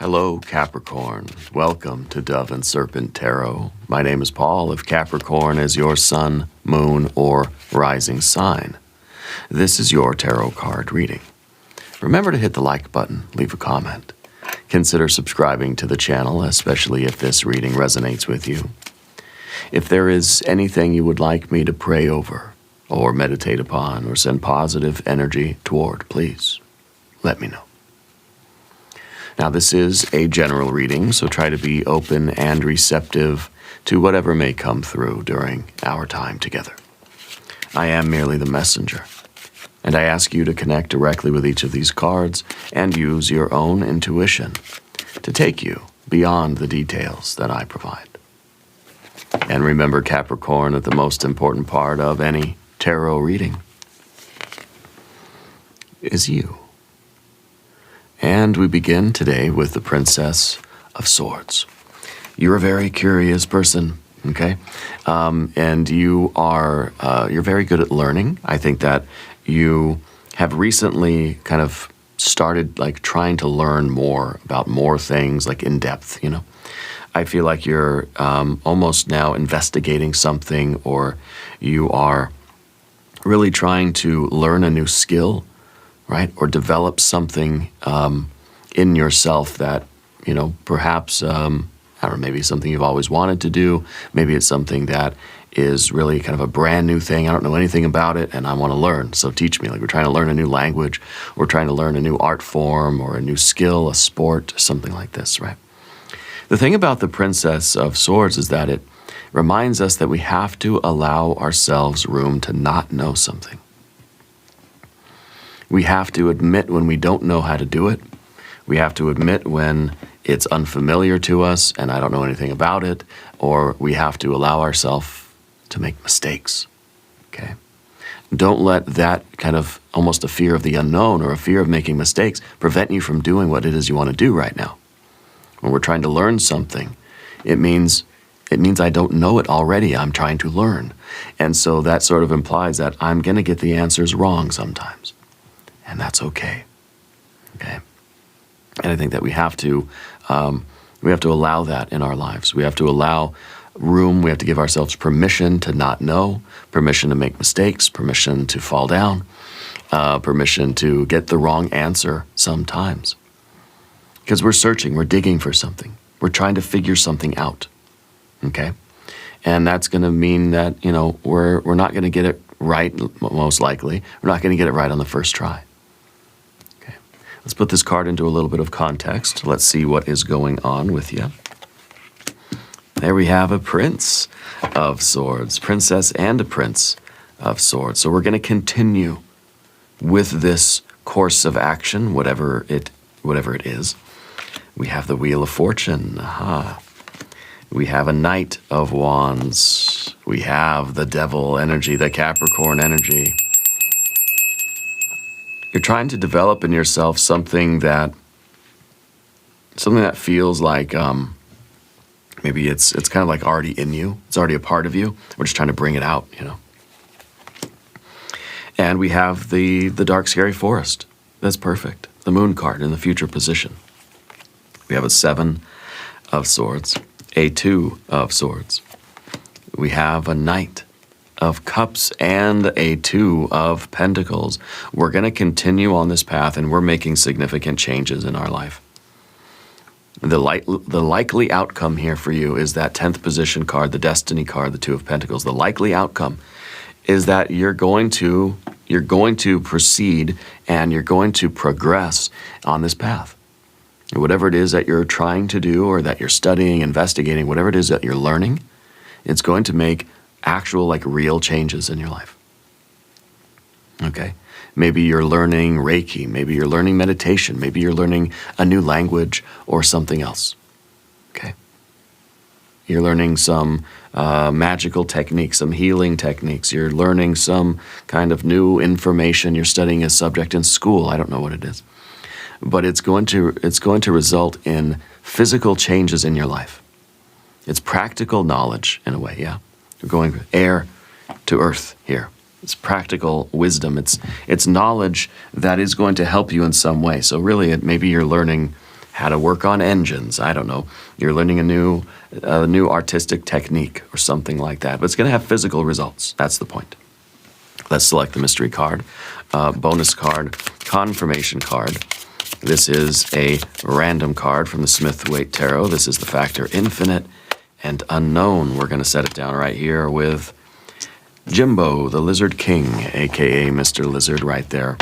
Hello, Capricorn. Welcome to Dove and Serpent Tarot. My name is Paul. If Capricorn is your sun, moon, or rising sign, this is your tarot card reading. Remember to hit the like button, leave a comment. Consider subscribing to the channel, especially if this reading resonates with you. If there is anything you would like me to pray over, or meditate upon, or send positive energy toward, please let me know. Now, this is a general reading, so try to be open and receptive to whatever may come through during our time together. I am merely the messenger, and I ask you to connect directly with each of these cards and use your own intuition to take you beyond the details that I provide. And remember, Capricorn, that the most important part of any tarot reading is you. And we begin today with the Princess of Swords. You're a very curious person, okay? And you're very good at learning. I think that you have recently kind of started like trying to learn more about more things, like in depth, you know? I feel like you're almost now investigating something, or you are really trying to learn a new skill, right? Or develop something in yourself that, you know, perhaps, I don't know, maybe something you've always wanted to do. Maybe it's something that is really kind of a brand new thing. I don't know anything about it and I want to learn, so teach me. Like we're trying to learn a new language, we're trying to learn a new art form or a new skill, a sport, something like this, right? The thing about the Princess of Swords is that it reminds us that we have to allow ourselves room to not know something. We have to admit when we don't know how to do it. We have to admit when it's unfamiliar to us and I don't know anything about it, or we have to allow ourselves to make mistakes, okay? Don't let that kind of almost a fear of the unknown or a fear of making mistakes prevent you from doing what it is you want to do right now. When we're trying to learn something, it means I don't know it already. I'm trying to learn. And so that sort of implies that I'm going to get the answers wrong sometimes. And that's okay. Okay? And I think that we have to allow that in our lives. We have to allow room. We have to give ourselves permission to not know, permission to make mistakes, permission to fall down, permission to get the wrong answer sometimes. Because we're searching, we're digging for something. We're trying to figure something out. Okay? And that's going to mean that, you know, we're not going to get it right, most likely. We're not going to get it right on the first try. Okay. Let's put this card into a little bit of context. Let's see what is going on with you. There we have a Prince of Swords, Princess and a Prince of Swords. So we're going to continue with this course of action, whatever it is. We have the Wheel of Fortune. Aha. We have a Knight of Wands. We have the Devil energy, the Capricorn energy. You're trying to develop in yourself something that feels like maybe it's kind of like already in you. It's already a part of you. We're just trying to bring it out, you know. And we have the Dark Scary Forest. That's perfect. The Moon card in the future position. We have a 7 of Swords, a 2 of Swords. We have a Knight of Cups and a 2 of Pentacles. We're going to continue on this path, and we're making significant changes in our life. The likely outcome here for you is that 10th position card, the Destiny card, the 2 of Pentacles. The likely outcome is that you're going to proceed and you're going to progress on this path. Whatever it is that you're trying to do or that you're studying, investigating, whatever it is that you're learning, it's going to make actual, like, real changes in your life. Okay? Maybe you're learning Reiki. Maybe you're learning meditation. Maybe you're learning a new language or something else. Okay? You're learning some magical techniques, some healing techniques. You're learning some kind of new information. You're studying a subject in school. I don't know what it is. But it's going to result in physical changes in your life. It's practical knowledge in a way, yeah? We're going from air to earth here. It's practical wisdom. It's knowledge that is going to help you in some way. So really, maybe you're learning how to work on engines. I don't know. You're learning a new artistic technique or something like that. But it's going to have physical results. That's the point. Let's select the mystery card. Bonus card, confirmation card. This is a random card from the Smith-Waite Tarot. This is the factor infinite and unknown. We're going to set it down right here with Jimbo, the Lizard King, a.k.a. Mr. Lizard, right there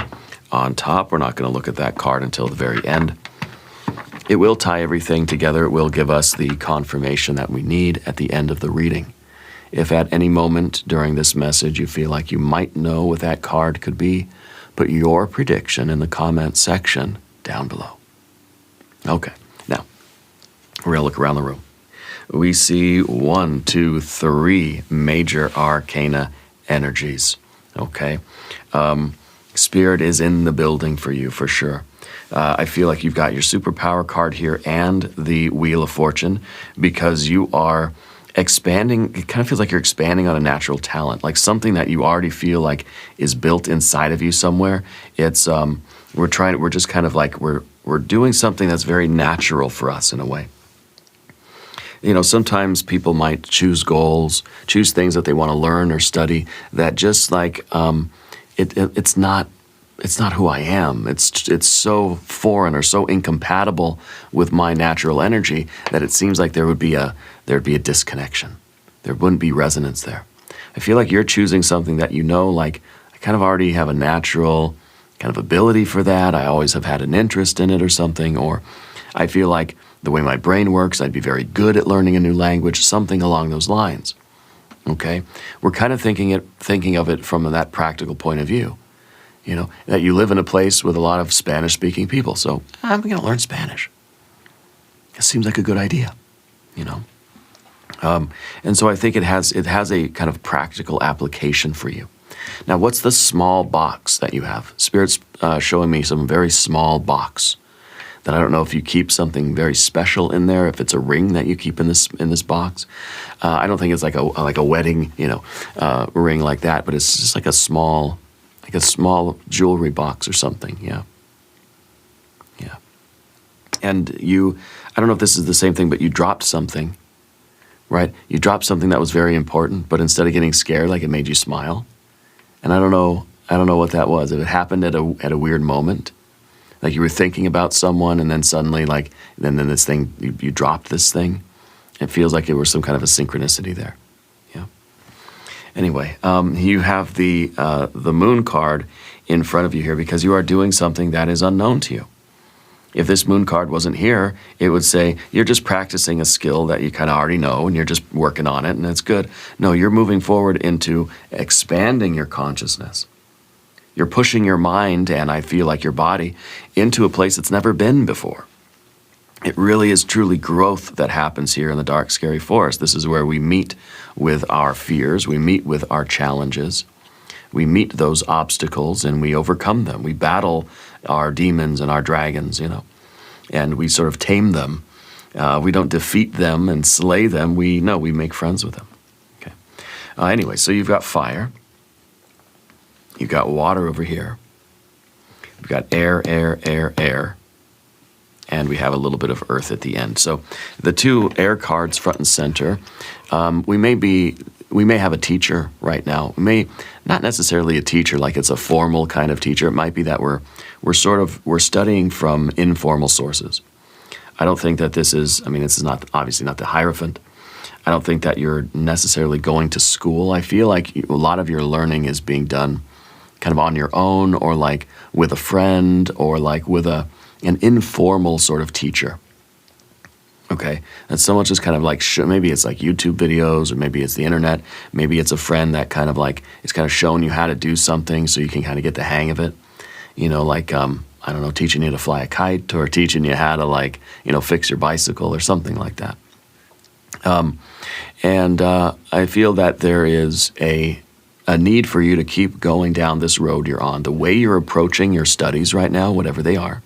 on top. We're not going to look at that card until the very end. It will tie everything together. It will give us the confirmation that we need at the end of the reading. If at any moment during this message you feel like you might know what that card could be, put your prediction in the comment section down below. Okay, now we're going to look around the room. We see 1, 2, 3 major arcana energies, okay? Spirit is in the building for you, for sure. I feel like you've got your superpower card here and the Wheel of Fortune because you are expanding. It kind of feels like you're expanding on a natural talent, like something that you already feel like is built inside of you somewhere. It's we're just kind of like we're doing something that's very natural for us in a way. You know, sometimes people might choose goals, choose things that they want to learn or study that just like it's not who I am. It's so foreign or so incompatible with my natural energy that it seems like there'd be a disconnection. There wouldn't be resonance there. I feel like you're choosing something that you know, like I kind of already have a natural kind of ability for that. I always have had an interest in it or something, or I feel like the way my brain works, I'd be very good at learning a new language, something along those lines. Okay? We're kind of thinking of it from that practical point of view. You know, that you live in a place with a lot of Spanish-speaking people, so I'm going to learn Spanish. It seems like a good idea, you know. And so I think it has a kind of practical application for you. Now, what's the small box that you have? Spirit's showing me some very small box that I don't know if you keep something very special in there, if it's a ring that you keep in this box. I don't think it's like a wedding, you know, ring like that, but it's just like a small jewelry box or something. Yeah. And I don't know if this is the same thing, but you dropped something, right? You dropped something that was very important, but instead of getting scared, like it made you smile. And I don't know what that was. If it happened at a weird moment, like you were thinking about someone and then suddenly then this thing, you dropped this thing. It feels like it was some kind of a synchronicity there. Yeah. Anyway, you have the moon card in front of you here because you are doing something that is unknown to you. If this moon card wasn't here, it would say you're just practicing a skill that you kind of already know and you're just working on it and it's good. No, you're moving forward into expanding your consciousness. You're pushing your mind, and I feel like your body, into a place it's never been before. It really is truly growth that happens here in the dark, scary forest. This is where we meet with our fears, we meet with our challenges, we meet those obstacles, and we overcome them. We battle our demons and our dragons, you know, and we sort of tame them. We don't defeat them and slay them. We make friends with them. Okay. Anyway, so you've got fire. You've got water over here. We've got air, and we have a little bit of earth at the end. So the two air cards front and center, we may have a teacher right now. We may not necessarily a teacher like it's a formal kind of teacher. It might be that we're studying from informal sources. I don't think that this is not obviously not the Hierophant. I don't think that you're necessarily going to school. I feel like a lot of your learning is being done kind of on your own, or like with a friend, or like with an informal sort of teacher. Okay, and someone just kind of like maybe it's like YouTube videos, or maybe it's the internet, maybe it's a friend that kind of like is kind of showing you how to do something so you can kind of get the hang of it. You know, like I don't know, teaching you to fly a kite, or teaching you how to fix your bicycle or something like that. I feel that there is a need for you to keep going down this road you're on. The way you're approaching your studies right now, whatever they are,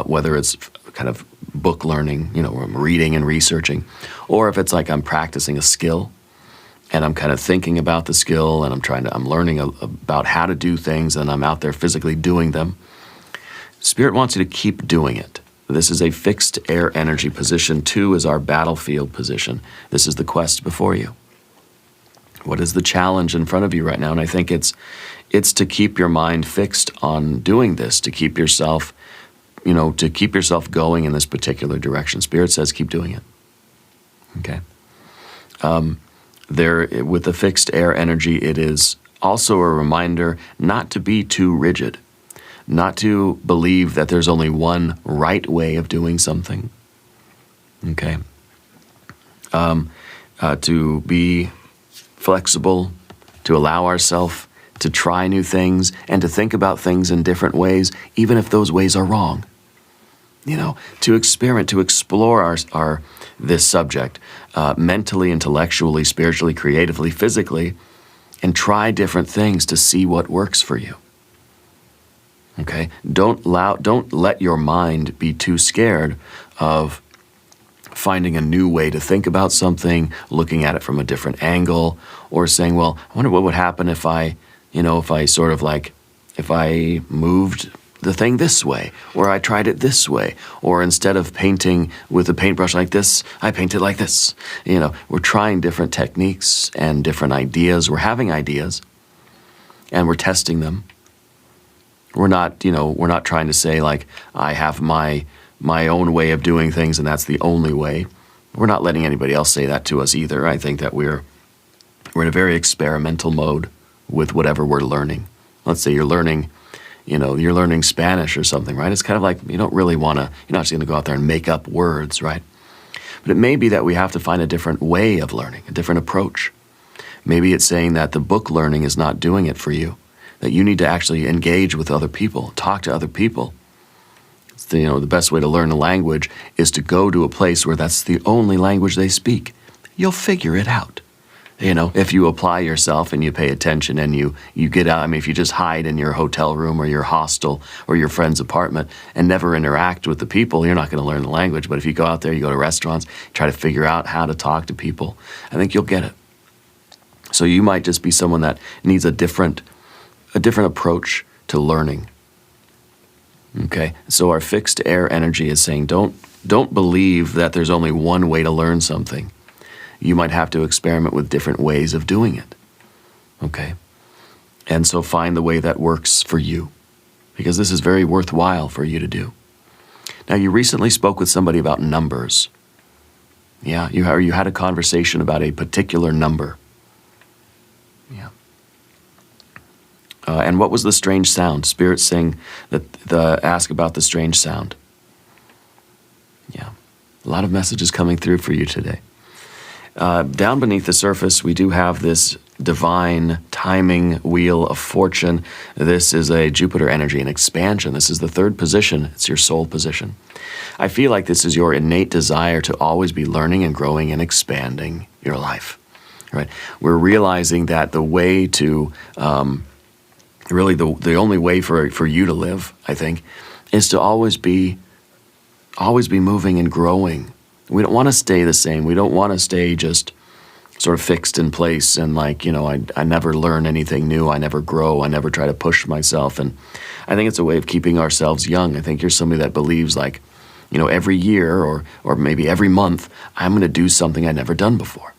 whether it's kind of book learning, where I'm reading and researching, or if it's like I'm practicing a skill and I'm kind of thinking about the skill and I'm learning about how to do things and I'm out there physically doing them. Spirit wants you to keep doing it. This is a fixed air energy. Position 2 is our battlefield position. This is the quest before you. What is the challenge in front of you right now? And I think it's to keep your mind fixed on doing this, to keep yourself, to keep yourself going in this particular direction. Spirit says keep doing it. Okay. With the fixed air energy, it is also a reminder not to be too rigid, not to believe that there's only one right way of doing something. Okay. To be flexible, to allow ourselves to try new things and to think about things in different ways, even if those ways are wrong. To experiment, to explore this subject mentally, intellectually, spiritually, creatively, physically, and try different things to see what works for you. Okay? Don't let your mind be too scared of finding a new way to think about something, looking at it from a different angle, or saying, well, I wonder what would happen if I moved the thing this way, or I tried it this way, or instead of painting with a paintbrush like this, I paint it like this. We're trying different techniques and different ideas. We're having ideas, and we're testing them. We're not trying to say like, I have my own way of doing things and that's the only way. We're not letting anybody else say that to us either. I think that we're in a very experimental mode with whatever we're learning. Let's say you're learning Spanish or something, right? It's kind of like you're not just going to go out there and make up words, right? But it may be that we have to find a different way of learning, a different approach. Maybe it's saying that the book learning is not doing it for you, that you need to actually engage with other people, talk to other people. The best way to learn a language is to go to a place where that's the only language they speak. You'll figure it out. If you apply yourself and you pay attention and you get out, if you just hide in your hotel room or your hostel or your friend's apartment and never interact with the people, you're not going to learn the language. But if you go out there, you go to restaurants, try to figure out how to talk to people, I think you'll get it. So you might just be someone that needs a different approach to learning. Okay, so our fixed air energy is saying don't believe that there's only one way to learn something. You might have to experiment with different ways of doing it. Okay, and so find the way that works for you, because this is very worthwhile for you to do. Now, you recently spoke with somebody about numbers. Yeah, you had a conversation about a particular number. Yeah. And what was the strange sound? Spirit saying ask about the strange sound. Yeah, a lot of messages coming through for you today. Down beneath the surface, we do have this divine timing wheel of fortune. This is a Jupiter energy, an expansion. This is the third position. It's your soul position. I feel like this is your innate desire to always be learning and growing and expanding your life. Right? We're realizing that the way to really the only way for you to live, I think, is to always be moving and growing. We don't want to stay the same. We don't want to stay just sort of fixed in place and I never learn anything new. I never grow. I never try to push myself. And I think it's a way of keeping ourselves young. I think you're somebody that believes every year or maybe every month, I'm going to do something I've never done before.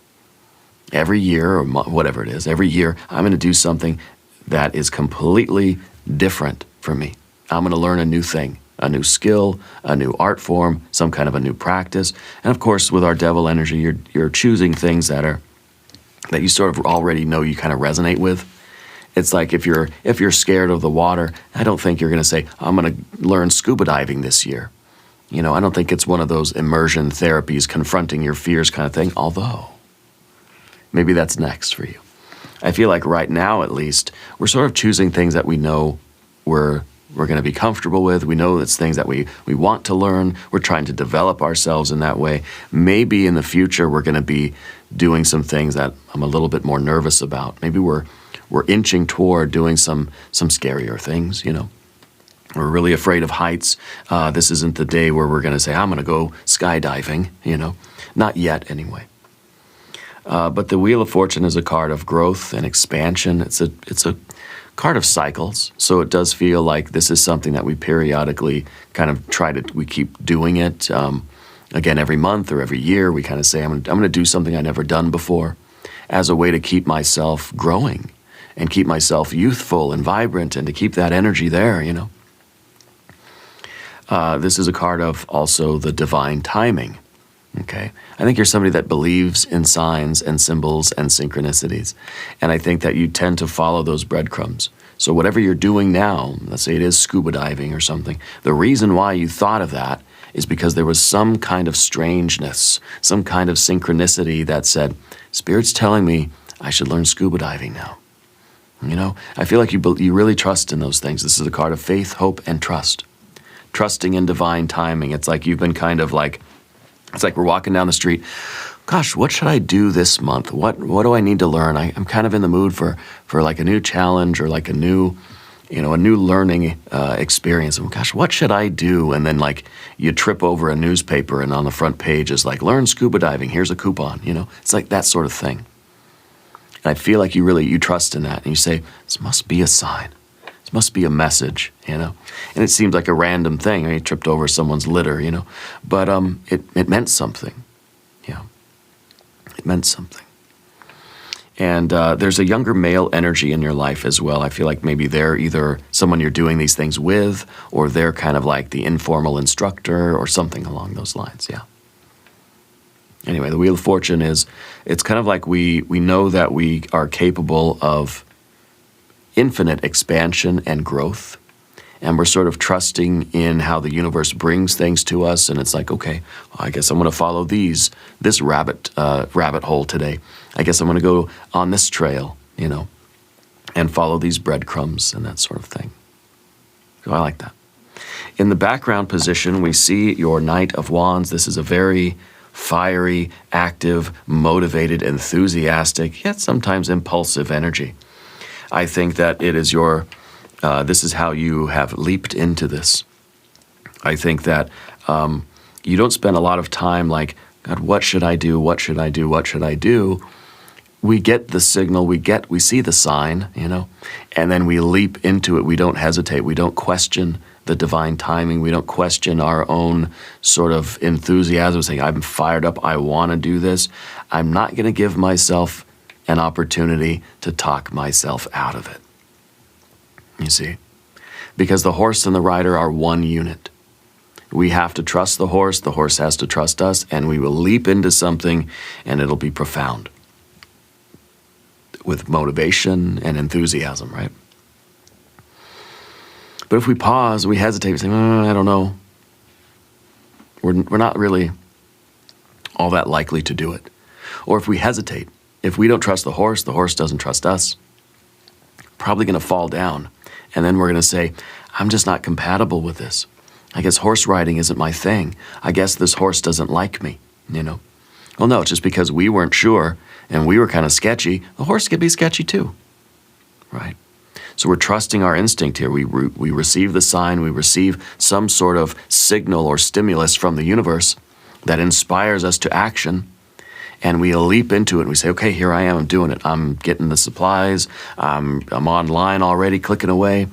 Every year or whatever it is, every year I'm going to do something that is completely different for me. I'm going to learn a new thing, a new skill, a new art form, some kind of a new practice. And of course, with our devil energy, you're choosing things that you sort of already know you kind of resonate with. It's like if you're scared of the water, I don't think you're going to say, I'm going to learn scuba diving this year. I don't think it's one of those immersion therapies, confronting your fears kind of thing, although maybe that's next for you. I feel like right now, at least, we're sort of choosing things that we know we're going to be comfortable with. We know it's things that we want to learn. We're trying to develop ourselves in that way. Maybe in the future, we're going to be doing some things that I'm a little bit more nervous about. Maybe we're inching toward doing some scarier things, We're really afraid of heights. This isn't the day where we're going to say, I'm going to go skydiving, Not yet, anyway. But the Wheel of Fortune is a card of growth and expansion. It's a card of cycles. So it does feel like this is something that we periodically kind of we keep doing it. Again, every month or every year, we kind of say, I'm going to do something I've never done before as a way to keep myself growing and keep myself youthful and vibrant and to keep that energy there, you know. This is a card of also the divine timing, okay? I think you're somebody that believes in signs and symbols and synchronicities, and I think that you tend to follow those breadcrumbs. So whatever you're doing now, let's say it is scuba diving or something, the reason why you thought of that is because there was some kind of strangeness, some kind of synchronicity that said, Spirit's telling me I should learn scuba diving now. You know, I feel like you really trust in those things. This is a card of faith, hope, and trust. Trusting in divine timing. It's like you've been kind of like, it's like we're walking down the street. Gosh, what should I do this month? What do I need to learn? I'm kind of in the mood for like a new challenge or like a new learning experience. And gosh, what should I do? And then like you trip over a newspaper and on the front page is like, learn scuba diving. Here's a coupon, you know? It's like that sort of thing. And I feel like you trust in that. And you say, this must be a sign. This must be a message, you know? And it seems like a random thing. I mean, you tripped over someone's litter, you know? But it meant something, you know? It meant something. And there's a younger male energy in your life as well. I feel like maybe they're either someone you're doing these things with, or they're kind of like the informal instructor or something along those lines, yeah. Anyway, the Wheel of Fortune it's kind of like we know that we are capable of infinite expansion and growth. And we're sort of trusting in how the universe brings things to us. And it's like, okay, well, I guess I'm going to follow this rabbit hole today. I guess I'm going to go on this trail, you know, and follow these breadcrumbs and that sort of thing. So I like that. In the background position, we see your Knight of Wands. This is a very fiery, active, motivated, enthusiastic, yet sometimes impulsive energy. I think that it is this is how you have leaped into this. I think that you don't spend a lot of time like, God, what should I do? What should I do? What should I do? We get the signal, we see the sign, you know, and then we leap into it. We don't hesitate. We don't question the divine timing. We don't question our own sort of enthusiasm, saying, I'm fired up, I want to do this. I'm not going to give myself an opportunity to talk myself out of it. You see? Because the horse and the rider are one unit. We have to trust the horse has to trust us, and we will leap into something, and it'll be profound. With motivation and enthusiasm, right? But if we pause, we hesitate, we say, I don't know. We're not really all that likely to do it. Or if we hesitate, if we don't trust the horse doesn't trust us, probably going to fall down. And then we're going to say, I'm just not compatible with this. I guess horse riding isn't my thing. I guess this horse doesn't like me, you know? Well, no, it's just because we weren't sure and we were kind of sketchy, the horse could be sketchy too, right? So we're trusting our instinct here. We receive the sign, we receive some sort of signal or stimulus from the universe that inspires us to action, and we leap into it and we say, okay, here I am, I'm doing it. I'm getting the supplies, I'm online already clicking away,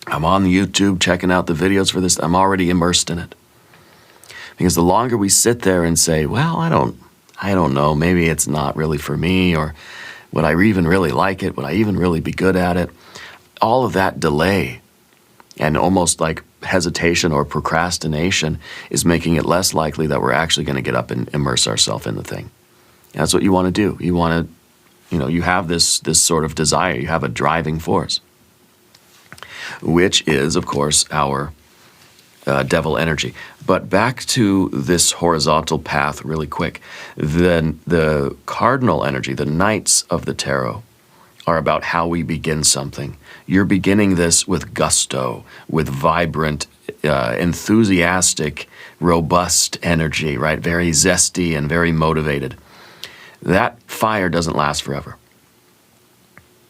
I'm on YouTube checking out the videos for this, I'm already immersed in it. Because the longer we sit there and say, well, I don't know, maybe it's not really for me, or would I even really like it? Would I even really be good at it? All of that delay and almost like hesitation or procrastination is making it less likely that we're actually going to get up and immerse ourselves in the thing. And that's what you want to do. You want to, you have this sort of desire. You have a driving force, which is, of course, our devil energy. But back to this horizontal path really quick. The cardinal energy, the knights of the tarot, are about how we begin something. You're beginning this with gusto, with vibrant, enthusiastic, robust energy, right? Very zesty and very motivated. That fire doesn't last forever.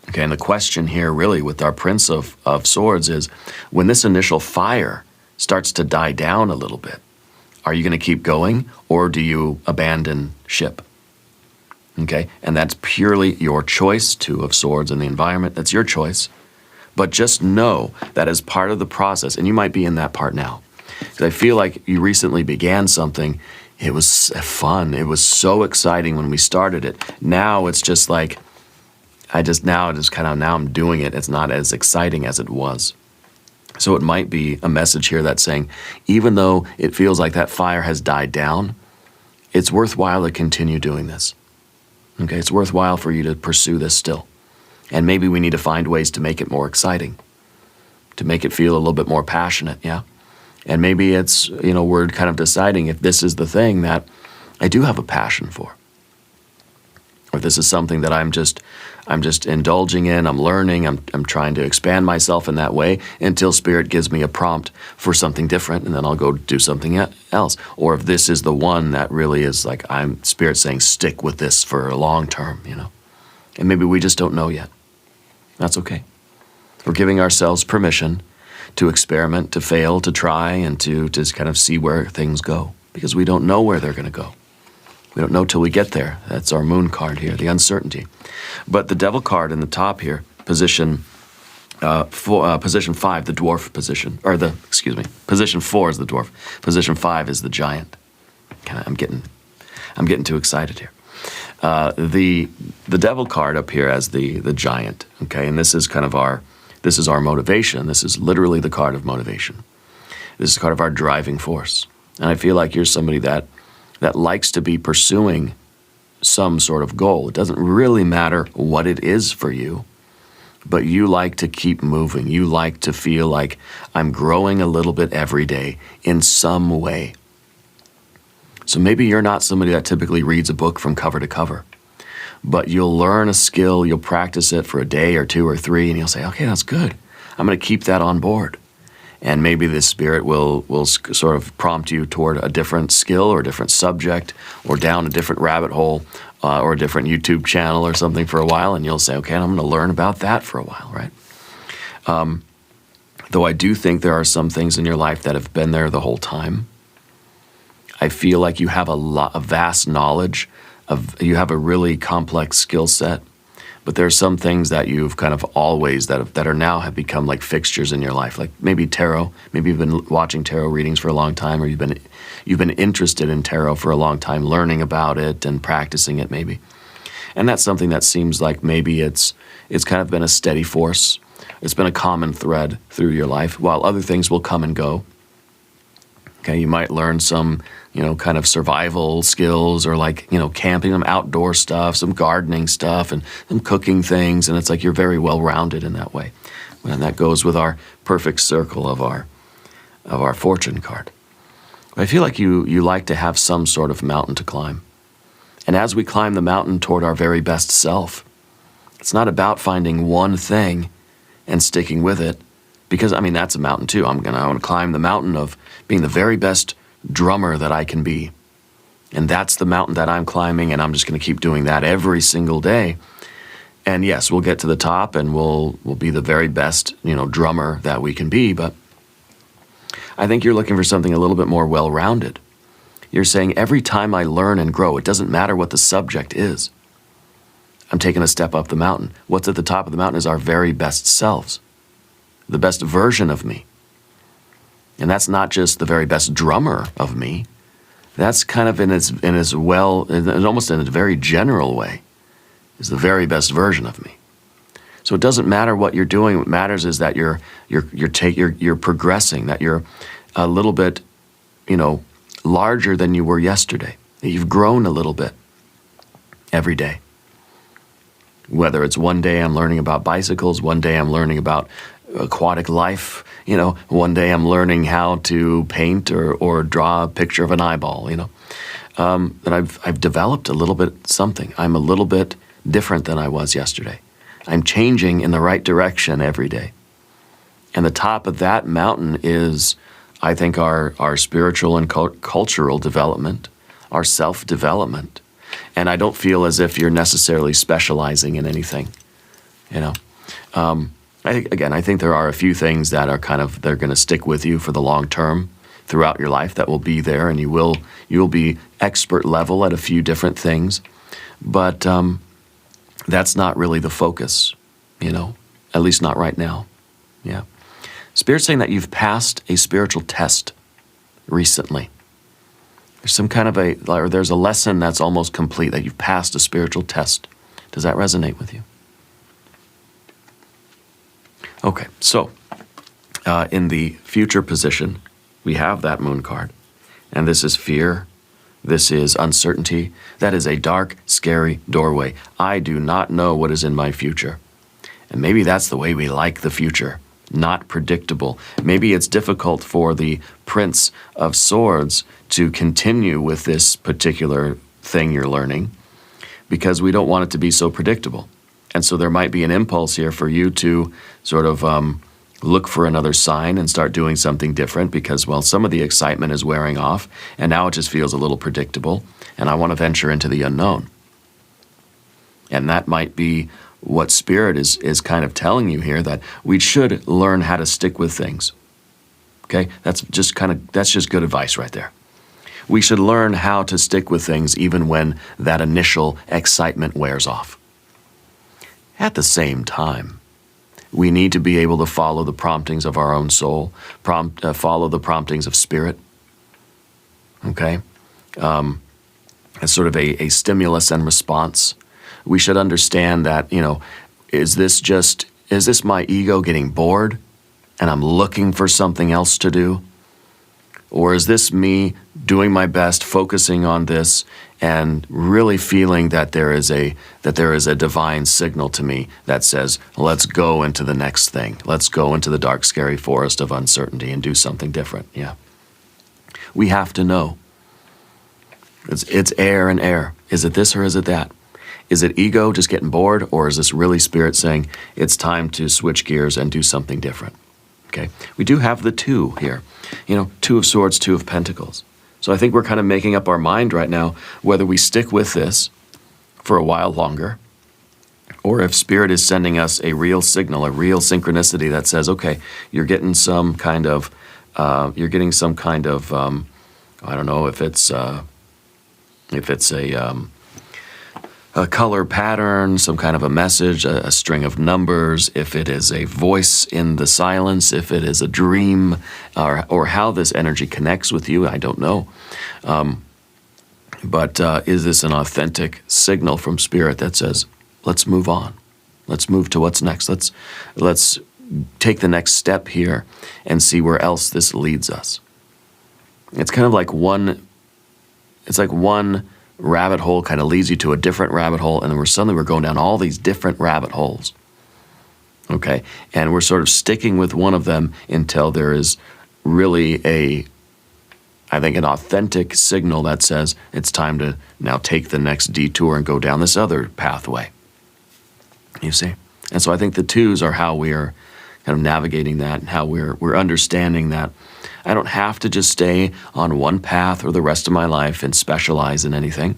Okay, and the question here really with our Prince of Swords is, when this initial fire starts to die down a little bit, are you going to keep going, or do you abandon ship? Okay, and that's purely your choice. Two of Swords in the environment, that's your choice. But just know that as part of the process, and you might be in that part now, because I feel like you recently began something. It was fun. It was so exciting when we started it. Now it's just like, now I'm doing it. It's not as exciting as it was. So it might be a message here that's saying, even though it feels like that fire has died down, it's worthwhile to continue doing this. Okay, it's worthwhile for you to pursue this still. And maybe we need to find ways to make it more exciting, to make it feel a little bit more passionate, yeah? And maybe it's, we're kind of deciding if this is the thing that I do have a passion for. Or this is something that I'm just indulging in, I'm learning, I'm trying to expand myself in that way until Spirit gives me a prompt for something different, and then I'll go do something else. Or if this is the one that really is like, Spirit saying, stick with this for a long term, And maybe we just don't know yet. That's okay. We're giving ourselves permission to experiment, to fail, to try, and to just kind of see where things go, because we don't know where they're going to go. We don't know till we get there. That's our moon card here, the uncertainty. But the devil card in the top here, position 5, the dwarf position, position 4 is the dwarf. Position 5 is the giant. I'm getting too excited here. The devil card up here as the giant, okay, and this is our motivation. This is literally the card of motivation. This is the card of our driving force. And I feel like you're somebody that likes to be pursuing some sort of goal. It doesn't really matter what it is for you, but you like to keep moving. You like to feel like I'm growing a little bit every day in some way. So maybe you're not somebody that typically reads a book from cover to cover, but you'll learn a skill, you'll practice it for a day or 2 or 3, and you'll say, okay, that's good. I'm going to keep that on board. And maybe the Spirit will sort of prompt you toward a different skill or a different subject or down a different rabbit hole or a different YouTube channel or something for a while, and you'll say, okay, I'm going to learn about that for a while, right? Though I do think there are some things in your life that have been there the whole time. I feel like you have a vast knowledge, you have a really complex skill set, but there are some things that you've kind of always, that are now have become like fixtures in your life, like maybe tarot. Maybe you've been watching tarot readings for a long time, or you've been interested in tarot for a long time, learning about it and practicing it maybe. And that's something that seems like maybe it's kind of been a steady force. It's been a common thread through your life, while other things will come and go. Okay, you might learn some, kind of survival skills, or like, camping, some outdoor stuff, some gardening stuff, and some cooking things, and it's like you're very well-rounded in that way. And that goes with our perfect circle of our fortune card. But I feel like you like to have some sort of mountain to climb. And as we climb the mountain toward our very best self, it's not about finding one thing and sticking with it, because, that's a mountain too. I want to climb the mountain of being the very best drummer that I can be. And that's the mountain that I'm climbing, and I'm just going to keep doing that every single day. And yes, we'll get to the top, and we'll be the very best, drummer that we can be, but I think you're looking for something a little bit more well-rounded. You're saying, every time I learn and grow, it doesn't matter what the subject is. I'm taking a step up the mountain. What's at the top of the mountain is our very best selves, the best version of me. And that's not just the very best drummer of me. That's kind of almost in a very general way, is the very best version of me. So it doesn't matter what you're doing. What matters is that you're progressing, that you're a little bit, larger than you were yesterday. That you've grown a little bit every day. Whether it's one day I'm learning about bicycles, one day I'm learning about aquatic life, one day I'm learning how to paint or draw a picture of an eyeball, that I've developed a little bit something. I'm a little bit different than I was yesterday. I'm changing in the right direction every day. And the top of that mountain is, I think, our spiritual and cultural development, our self-development. And I don't feel as if you're necessarily specializing in anything, I think there are a few things that are they're going to stick with you for the long term throughout your life, that will be there, and you'll be expert level at a few different things. But that's not really the focus, at least not right now. Yeah. Spirit's saying that you've passed a spiritual test recently. There's some kind of there's a lesson that's almost complete, that you've passed a spiritual test. Does that resonate with you? Okay, so in the future position, we have that moon card. And this is fear. This is uncertainty. That is a dark, scary doorway. I do not know what is in my future. And maybe that's the way we like the future. Not predictable. Maybe it's difficult for the Prince of Swords to continue with this particular thing you're learning because we don't want it to be so predictable. And so there might be an impulse here for you to sort of look for another sign and start doing something different because, well, some of the excitement is wearing off and now it just feels a little predictable and I want to venture into the unknown. And that might be what Spirit is kind of telling you here, that we should learn how to stick with things. Okay? That's just good advice right there. We should learn how to stick with things even when that initial excitement wears off. At the same time, we need to be able to follow the promptings of our own soul, follow the promptings of Spirit. Okay? As sort of a stimulus and response. We should understand that, is this my ego getting bored and I'm looking for something else to do? Or is this me doing my best, focusing on this, and really feeling that there is a divine signal to me that says, let's go into the next thing. Let's go into the dark, scary forest of uncertainty and do something different. Yeah. We have to know. It's air and air. Is it this or is it that? Is it ego just getting bored, or is this really Spirit saying it's time to switch gears and do something different? Okay. We do have the 2 here. 2 of Swords, 2 of Pentacles. So I think we're kind of making up our mind right now whether we stick with this for a while longer, or if Spirit is sending us a real signal, a real synchronicity that says, okay, you're getting some kind of, I don't know if it's a color pattern, some kind of a message, a string of numbers, if it is a voice in the silence, if it is a dream, or how this energy connects with you, I don't know. But is this an authentic signal from Spirit that says, let's move on. Let's move to what's next. Let's take the next step here and see where else this leads us. It's kind of like one rabbit hole kind of leads you to a different rabbit hole, and then we're going down all these different rabbit holes. Okay? And we're sort of sticking with one of them until there is really an authentic signal that says it's time to now take the next detour and go down this other pathway. You see? And so I think the 2s are how we are kind of navigating that, and how we're understanding that I don't have to just stay on one path or the rest of my life and specialize in anything,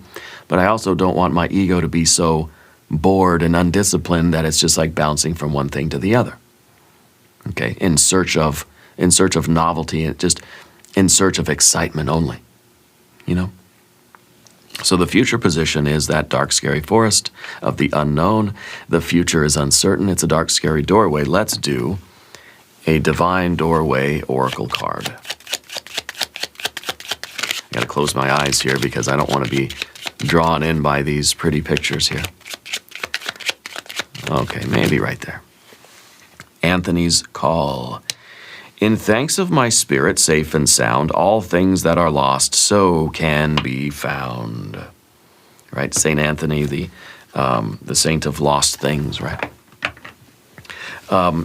but I also don't want my ego to be so bored and undisciplined that it's just like bouncing from one thing to the other. Okay, in search of novelty, and just in search of excitement only. So the future position is that dark, scary forest of the unknown. The future is uncertain. It's a dark, scary doorway. Let's do a divine doorway oracle card. I gotta close my eyes here because I don't want to be drawn in by these pretty pictures here. Okay, maybe right there. Anthony's call. In thanks of my spirit, safe and sound, all things that are lost so can be found. Right, Saint Anthony, the saint of lost things, right?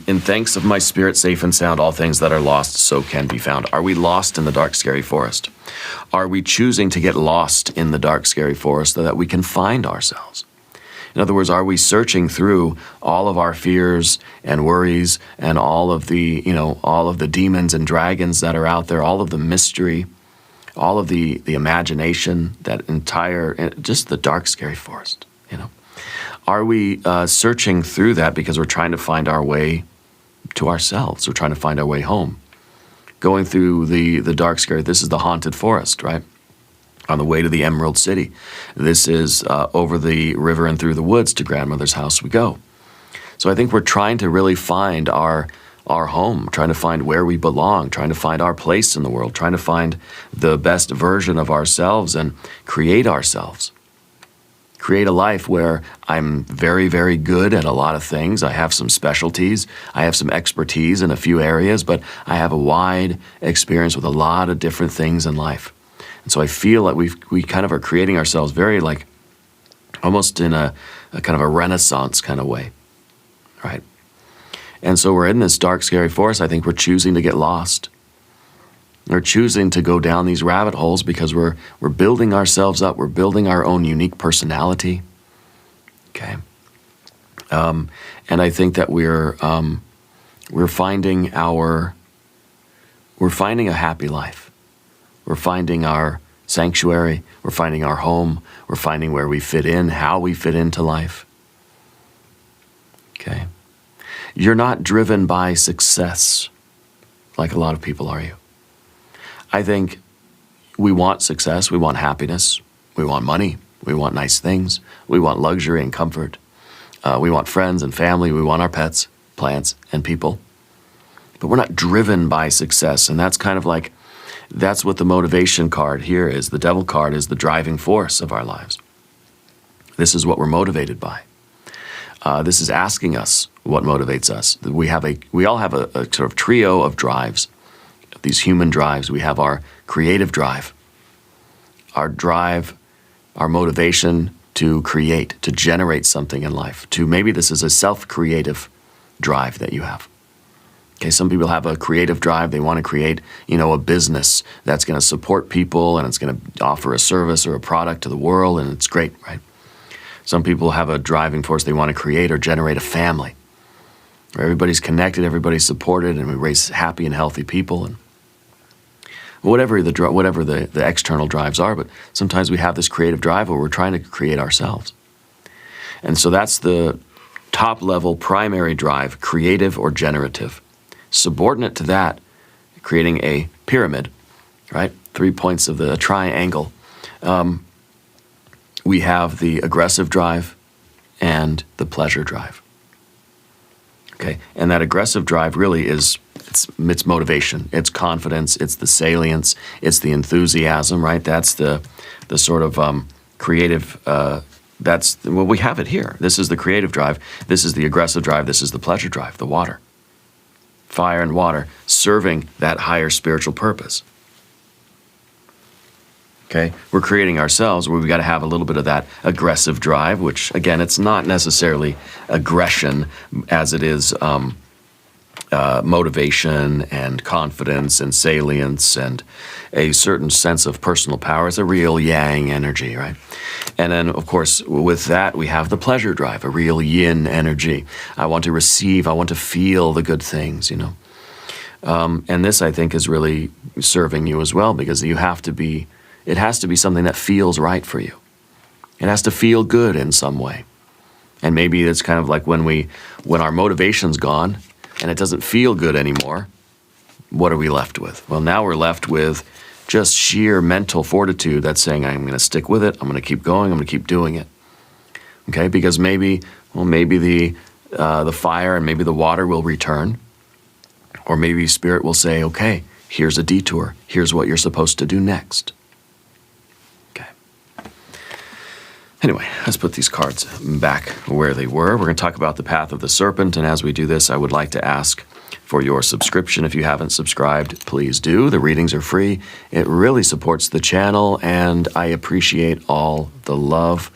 In thanks of my spirit, safe and sound, all things that are lost so can be found. Are we lost in the dark, scary forest? Are we choosing to get lost in the dark, scary forest so that we can find ourselves? In other words, are we searching through all of our fears and worries and all of the demons and dragons that are out there, all of the mystery, all of the imagination, just the dark, scary forest, Are we searching through that because we're trying to find our way to ourselves? We're trying to find our way home. Going through the dark, scary, this is the haunted forest, right? On the way to the Emerald City. This is over the river and through the woods to grandmother's house we go. So I think we're trying to really find our our home, trying to find where we belong, trying to find our place in the world, trying to find the best version of ourselves and create ourselves. Create a life where I'm very, very good at a lot of things. I have some specialties. I have some expertise in a few areas, but I have a wide experience with a lot of different things in life. And so I feel like we kind of are creating ourselves very like almost in a kind of a Renaissance kind of way, right? And so we're in this dark, scary forest. I think we're choosing to get lost. We're choosing to go down these rabbit holes because we're building ourselves up. We're building our own unique personality. Okay, and I think that we're finding a happy life. We're finding our sanctuary. We're finding our home. We're finding where we fit in, how we fit into life. Okay, you're not driven by success like a lot of people are. You. I think we want success, we want happiness, we want money, we want nice things, we want luxury and comfort, we want friends and family, we want our pets, plants, and people. But we're not driven by success, and that's kind of like, that's what the motivation card here is. The devil card is the driving force of our lives. This is what we're motivated by. This is asking us what motivates us. We all have a sort of trio of drives. These human drives. We have our creative drive, our motivation to create, to generate something in life. Maybe this is a self-creative drive that you have. Okay, some people have a creative drive. They want to create, a business that's going to support people and it's going to offer a service or a product to the world, and it's great, right? Some people have a driving force. They want to create or generate a family where everybody's connected, everybody's supported, and we raise happy and healthy people. And whatever the external drives are, but sometimes we have this creative drive where we're trying to create ourselves. And so that's the top level primary drive, creative or generative. Subordinate to that, creating a pyramid, right? 3 points of the triangle. We have the aggressive drive and the pleasure drive. Okay, and that aggressive drive really is it's motivation, it's confidence, it's the salience, it's the enthusiasm, right? That's the sort of creative. We have it here. This is the creative drive. This is the aggressive drive. This is the pleasure drive. The water, fire, and water serving that higher spiritual purpose. Okay, we're creating ourselves. We've got to have a little bit of that aggressive drive, which again, it's not necessarily aggression as it is motivation and confidence and salience and a certain sense of personal power. It's a real yang energy, right? And then, of course, with that, we have the pleasure drive, a real yin energy. I want to receive, I want to feel the good things, And this, I think, is really serving you as well, because it has to be something that feels right for you. It has to feel good in some way. And maybe it's kind of like when our motivation's gone and it doesn't feel good anymore, what are we left with? Well, now we're left with just sheer mental fortitude that's saying, I'm going to stick with it, I'm going to keep going, I'm going to keep doing it. Okay, because maybe the fire and maybe the water will return, or maybe Spirit will say, okay, here's a detour, here's what you're supposed to do next. Anyway, let's put these cards back where they were. We're going to talk about the path of the serpent, and as we do this, I would like to ask for your subscription. If you haven't subscribed, please do. The readings are free. It really supports the channel, and I appreciate all the love.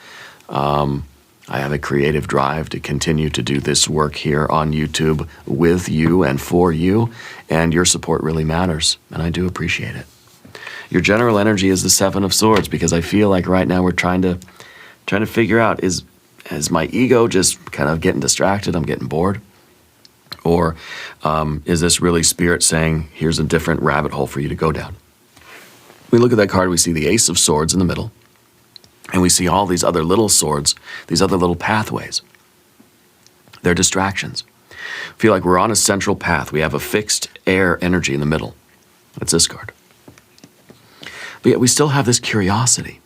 I have a creative drive to continue to do this work here on YouTube with you and for you, and your support really matters, and I do appreciate it. Your general energy is the Seven of Swords, because I feel like right now we're trying to figure out, is my ego just kind of getting distracted? I'm getting bored. Or is this really Spirit saying, here's a different rabbit hole for you to go down? We look at that card, we see the Ace of Swords in the middle, and we see all these other little swords, these other little pathways. They're distractions. I feel like we're on a central path. We have a fixed air energy in the middle. That's this card. But yet we still have this curiosity.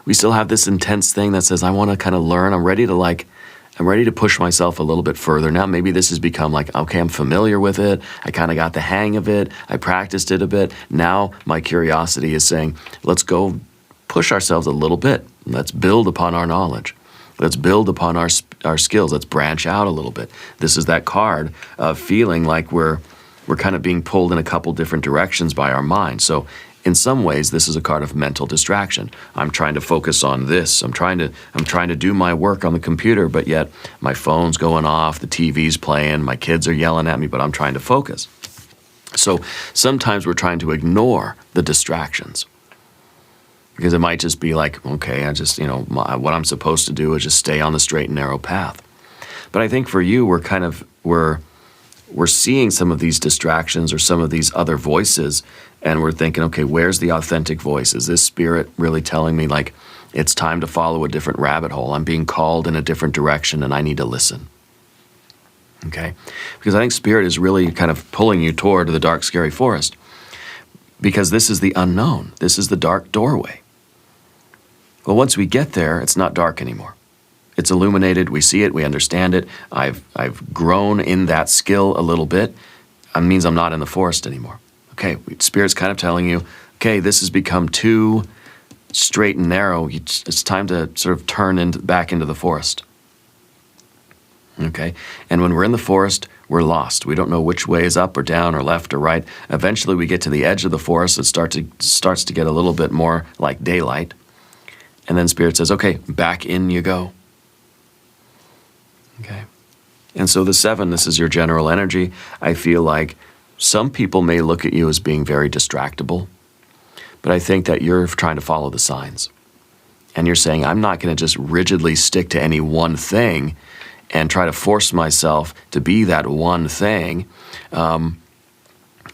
We still have this intense thing that says, I want to kind of learn. I'm ready to I'm ready to push myself a little bit further. Now maybe this has become like, okay, I'm familiar with it. I kind of got the hang of it. I practiced it a bit. Now my curiosity is saying, let's go push ourselves a little bit. Let's build upon our knowledge. Let's build upon our skills. Let's branch out a little bit. This is that card of feeling like we're kind of being pulled in a couple different directions by our mind. So in some ways, this is a card of mental distraction. I'm trying to focus on this. I'm trying to do my work on the computer, but yet my phone's going off, the TV's playing, my kids are yelling at me, but I'm trying to focus. So sometimes we're trying to ignore the distractions because it might just be like, okay, I just, what I'm supposed to do is just stay on the straight and narrow path. But I think for you, we're seeing some of these distractions or some of these other voices, and we're thinking, okay, where's the authentic voice? Is this spirit really telling me like it's time to follow a different rabbit hole? I'm being called in a different direction and I need to listen. Okay? Because I think spirit is really kind of pulling you toward the dark, scary forest because this is the unknown. This is the dark doorway. Well, once we get there, it's not dark anymore. It's illuminated, we see it, we understand it. I've grown in that skill a little bit. It means I'm not in the forest anymore. Okay, Spirit's kind of telling you, okay, this has become too straight and narrow. It's time to sort of turn back into the forest. Okay, and when we're in the forest, we're lost. We don't know which way is up or down or left or right. Eventually we get to the edge of the forest. It starts to get a little bit more like daylight. And then Spirit says, okay, back in you go. Okay. And so the 7, this is your general energy. I feel like some people may look at you as being very distractible, but I think that you're trying to follow the signs. And you're saying, I'm not going to just rigidly stick to any one thing and try to force myself to be that one thing,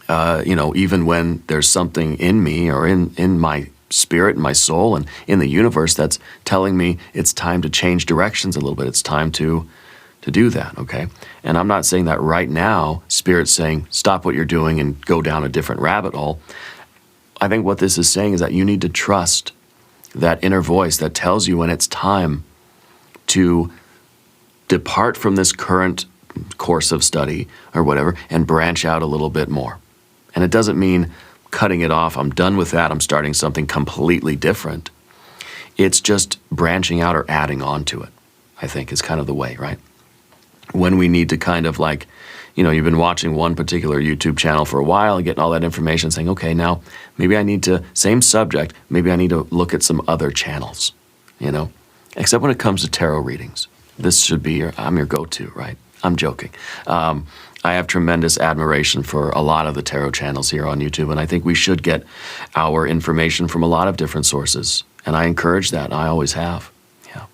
even when there's something in me or in my spirit, in my soul, and in the universe that's telling me it's time to change directions a little bit. It's time to do that, okay? And I'm not saying that right now, Spirit's saying, stop what you're doing and go down a different rabbit hole. I think what this is saying is that you need to trust that inner voice that tells you when it's time to depart from this current course of study or whatever and branch out a little bit more. And it doesn't mean cutting it off, I'm done with that, I'm starting something completely different. It's just branching out or adding on to it, I think is kind of the way, right? When we need to kind of like, you've been watching one particular YouTube channel for a while, getting all that information, saying, okay, now maybe I need to, same subject, maybe I need to look at some other channels, Except when it comes to tarot readings. This should be I'm your go-to, right? I'm joking. I have tremendous admiration for a lot of the tarot channels here on YouTube, and I think we should get our information from a lot of different sources, and I encourage that, and I always have. Yeah.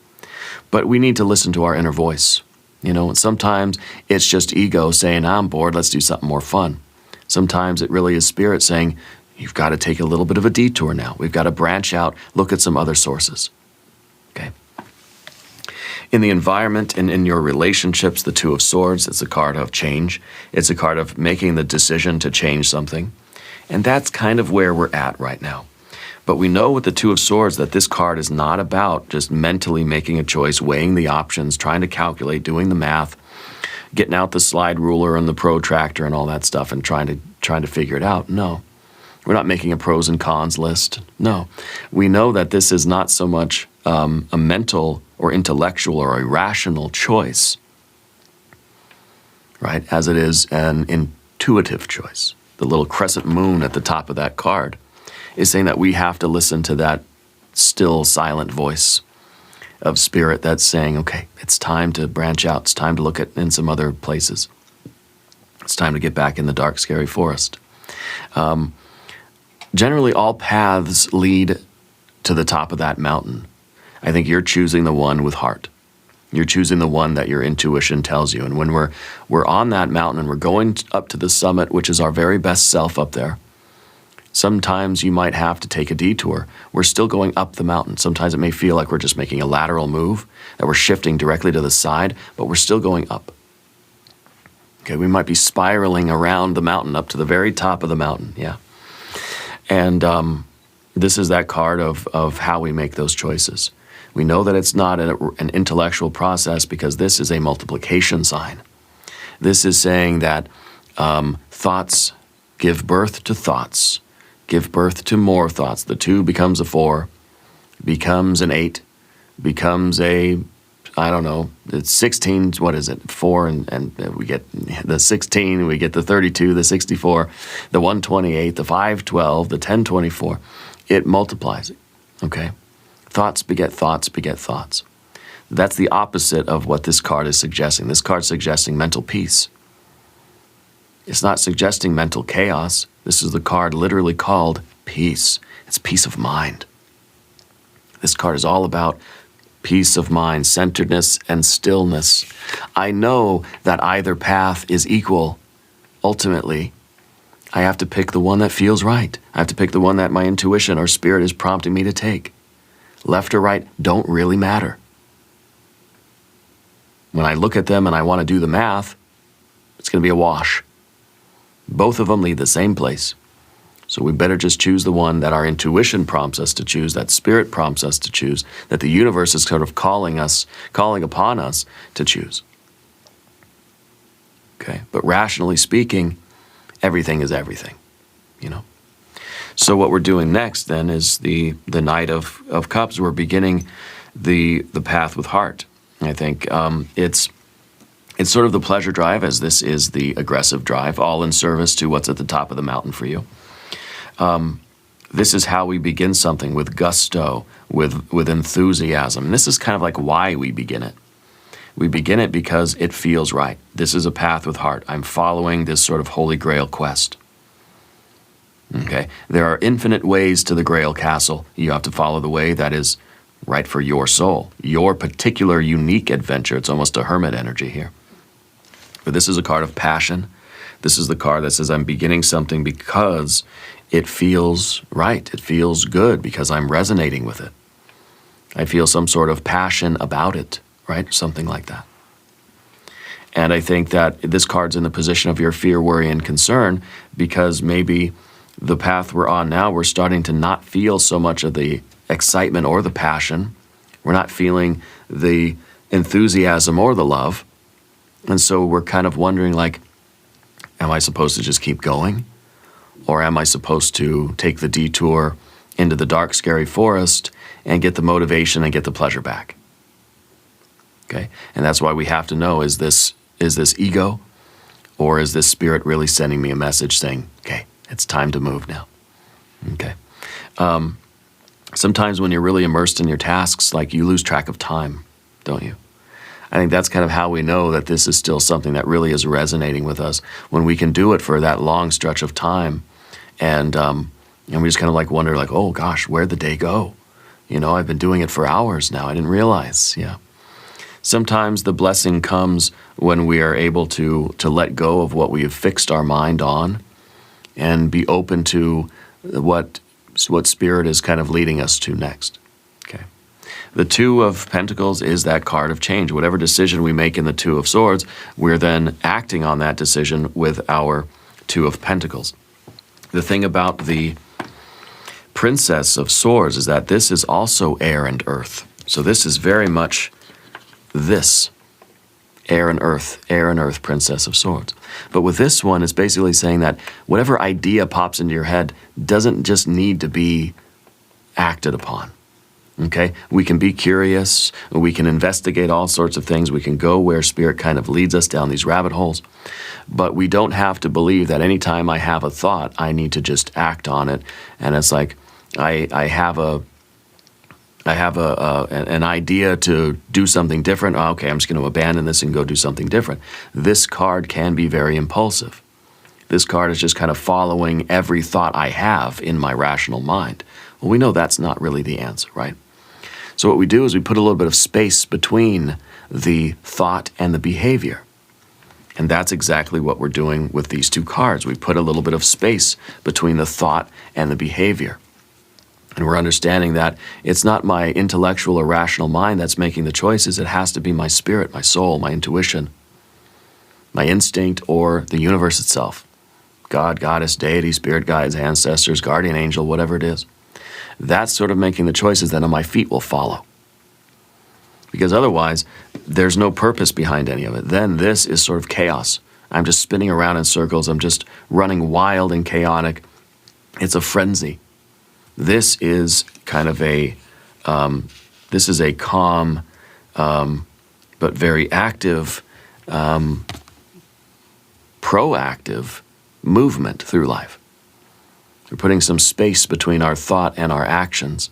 But we need to listen to our inner voice. And sometimes it's just ego saying, I'm bored, let's do something more fun. Sometimes it really is Spirit saying, you've got to take a little bit of a detour now. We've got to branch out, look at some other sources. Okay. In the environment and in your relationships, the 2 of Swords, it's a card of change. It's a card of making the decision to change something. And that's kind of where we're at right now. But we know with the 2 of Swords that this card is not about just mentally making a choice, weighing the options, trying to calculate, doing the math, getting out the slide ruler and the protractor and all that stuff and trying to figure it out. No. We're not making a pros and cons list. No. We know that this is not so much a mental or intellectual or a rational choice, right, as it is an intuitive choice. The little crescent moon at the top of that card is saying that we have to listen to that still, silent voice of Spirit that's saying, okay, it's time to branch out. It's time to look in some other places. It's time to get back in the dark, scary forest. Generally, all paths lead to the top of that mountain. I think you're choosing the one with heart. You're choosing the one that your intuition tells you. And when we're on that mountain and we're going up to the summit, which is our very best self up there, sometimes you might have to take a detour. We're still going up the mountain. Sometimes it may feel like we're just making a lateral move, that we're shifting directly to the side, but we're still going up. Okay, we might be spiraling around the mountain up to the very top of the mountain, yeah. And this is that card of how we make those choices. We know that it's not an intellectual process because this is a multiplication sign. This is saying that thoughts give birth to thoughts, give birth to more thoughts. The 2 becomes a 4, becomes an 8, becomes a, I don't know, it's 16, what is it, 4, and we get the 16, we get the 32, the 64, the 128, the 512, the 1024. It multiplies it, okay? Thoughts beget thoughts beget thoughts. That's the opposite of what this card is suggesting. This card's suggesting mental peace. It's not suggesting mental chaos. This is the card literally called peace. It's peace of mind. This card is all about peace of mind, centeredness, and stillness. I know that either path is equal. Ultimately, I have to pick the one that feels right. I have to pick the one that my intuition or spirit is prompting me to take. Left or right don't really matter. When I look at them and I want to do the math, it's going to be a wash. Both of them lead the same place. So we better just choose the one that our intuition prompts us to choose, that spirit prompts us to choose, that the universe is sort of calling upon us to choose. Okay, but rationally speaking, everything is everything, you know. So what we're doing next then is the Knight of Cups. We're beginning the path with heart. I think it's sort of the pleasure drive, as this is the aggressive drive, all in service to what's at the top of the mountain for you. This is how we begin something, with gusto, with enthusiasm. And this is kind of like why we begin it. We begin it because it feels right. This is a path with heart. I'm following this sort of Holy Grail quest. Okay? There are infinite ways to the Grail Castle. You have to follow the way that is right for your soul, your particular unique adventure. It's almost a hermit energy here. But this is a card of passion. This is the card that says I'm beginning something because it feels right. It feels good because I'm resonating with it. I feel some sort of passion about it, right? Something like that. And I think that this card's in the position of your fear, worry, and concern because maybe the path we're on now, we're starting to not feel so much of the excitement or the passion. We're not feeling the enthusiasm or the love. And so we're kind of wondering, like, am I supposed to just keep going? Or am I supposed to take the detour into the dark, scary forest and get the motivation and get the pleasure back? Okay? And that's why we have to know, is this ego, or is this spirit really sending me a message saying, okay, it's time to move now? Okay. Sometimes when you're really immersed in your tasks, like, you lose track of time, don't you? I think that's kind of how we know that this is still something that really is resonating with us, when we can do it for that long stretch of time, and we just kind of like wonder, like, oh gosh, where'd the day go? You know, I've been doing it for hours now. I didn't realize. Yeah. Sometimes the blessing comes when we are able to let go of what we have fixed our mind on, and be open to what spirit is kind of leading us to next. Okay. The Two of Pentacles is that card of change. Whatever decision we make in the Two of Swords, we're then acting on that decision with our Two of Pentacles. The thing about the Princess of Swords is that this is also air and earth. So this is very much this, air and earth, Princess of Swords. But with this one, it's basically saying that whatever idea pops into your head doesn't just need to be acted upon. Okay? We can be curious, we can investigate all sorts of things, we can go where spirit kind of leads us down these rabbit holes, but we don't have to believe that anytime I have a thought, I need to just act on it. And it's like, I have an idea to do something different. Oh, okay, I'm just going to abandon this and go do something different. This card can be very impulsive. This card is just kind of following every thought I have in my rational mind. Well, we know that's not really the answer, right? So what we do is we put a little bit of space between the thought and the behavior. And that's exactly what we're doing with these two cards. We put a little bit of space between the thought and the behavior. And we're understanding that it's not my intellectual or rational mind that's making the choices. It has to be my spirit, my soul, my intuition, my instinct, or the universe itself. God, goddess, deity, spirit guides, ancestors, guardian angel, whatever it is. That's sort of making the choices that my feet will follow. Because otherwise, there's no purpose behind any of it. Then this is sort of chaos. I'm just spinning around in circles. I'm just running wild and chaotic. It's a frenzy. This is kind of a calm, but very active, proactive movement through life. We're putting some space between our thought and our actions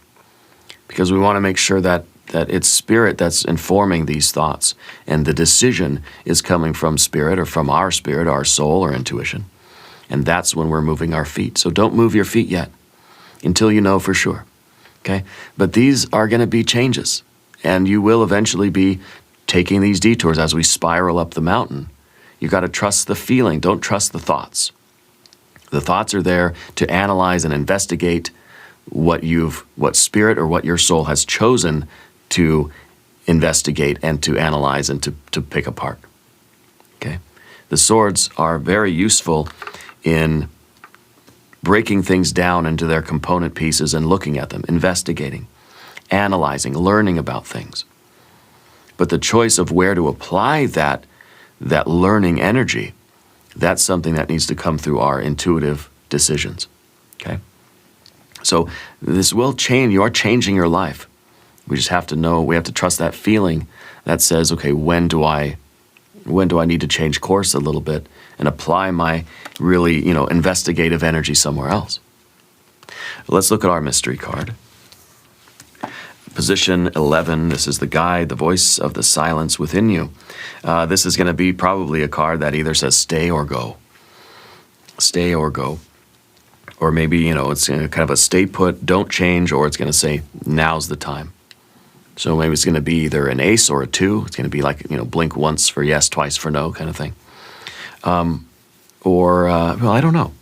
because we want to make sure that it's spirit that's informing these thoughts, and the decision is coming from spirit or from our spirit, our soul or intuition. And that's when we're moving our feet. So don't move your feet yet until you know for sure. Okay? But these are going to be changes, and you will eventually be taking these detours as we spiral up the mountain. You got to trust the feeling. Don't trust the thoughts. The thoughts are there to analyze and investigate what spirit or what your soul has chosen to investigate and to analyze and to pick apart. Okay? The swords are very useful in breaking things down into their component pieces and looking at them, investigating, analyzing, learning about things. But the choice of where to apply that learning energy, that's something that needs to come through our intuitive decisions. Okay? So this will change. You are changing your life. We just have to know, we have to trust that feeling that says, okay, when do I need to change course a little bit and apply my really, investigative energy somewhere else? Let's look at our mystery card. Position 11, this is the guide, the voice of the silence within you. This is going to be probably a card that either says stay or go. Stay or go. Or maybe, it's kind of a stay put, don't change, or it's going to say now's the time. So maybe it's going to be either an ace or a 2. It's going to be like, blink once for yes, twice for no kind of thing. Well, I don't know.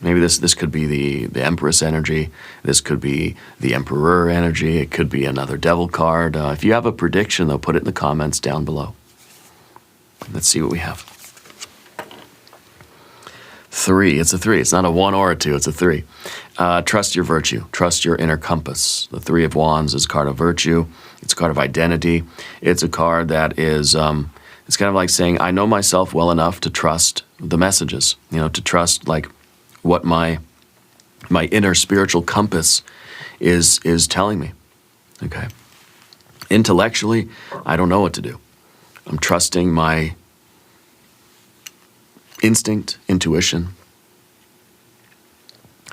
Maybe this could be the Empress energy. This could be the Emperor energy. It could be another Devil card. If you have a prediction, though, put it in the comments down below. Let's see what we have. 3. It's a 3. It's not a 1 or a 2. It's a 3. Trust your virtue. Trust your inner compass. The 3 of Wands is a card of virtue. It's a card of identity. It's a card that is, it's kind of like saying, I know myself well enough to trust the messages, to trust like what my inner spiritual compass is telling me. Okay. Intellectually, I don't know what to do. I'm trusting my instinct, intuition,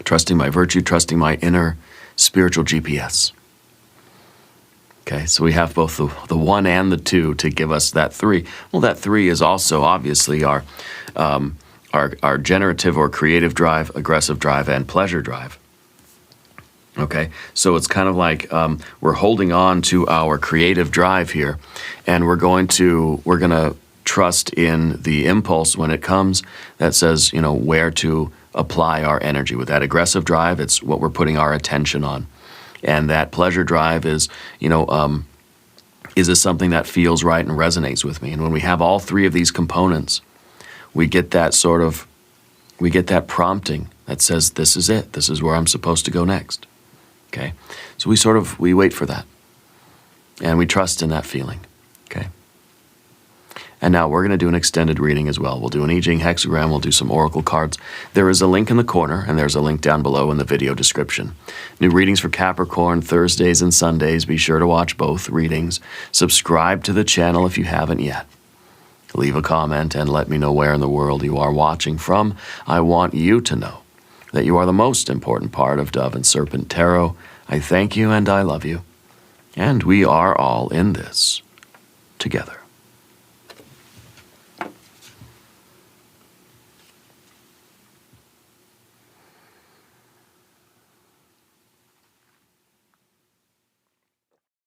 trusting my virtue, trusting my inner spiritual GPS. Okay, so we have both the 1 and the 2 to give us that 3. Well, that 3 is also obviously our generative or creative drive, aggressive drive, and pleasure drive. Okay, so it's kind of like we're holding on to our creative drive here, and we're gonna trust in the impulse when it comes that says, where to apply our energy. With that aggressive drive, it's what we're putting our attention on. And that pleasure drive is, is this something that feels right and resonates with me? And when we have all 3 of these components, we get that prompting that says, this is it. This is where I'm supposed to go next. Okay? So we wait for that. And we trust in that feeling. Okay? And now we're going to do an extended reading as well. We'll do an I Ching hexagram. We'll do some oracle cards. There is a link in the corner, and there's a link down below in the video description. New readings for Capricorn, Thursdays and Sundays. Be sure to watch both readings. Subscribe to the channel if you haven't yet. Leave a comment and let me know where in the world you are watching from. I want you to know that you are the most important part of Dove and Serpent Tarot. I thank you and I love you. And we are all in this together.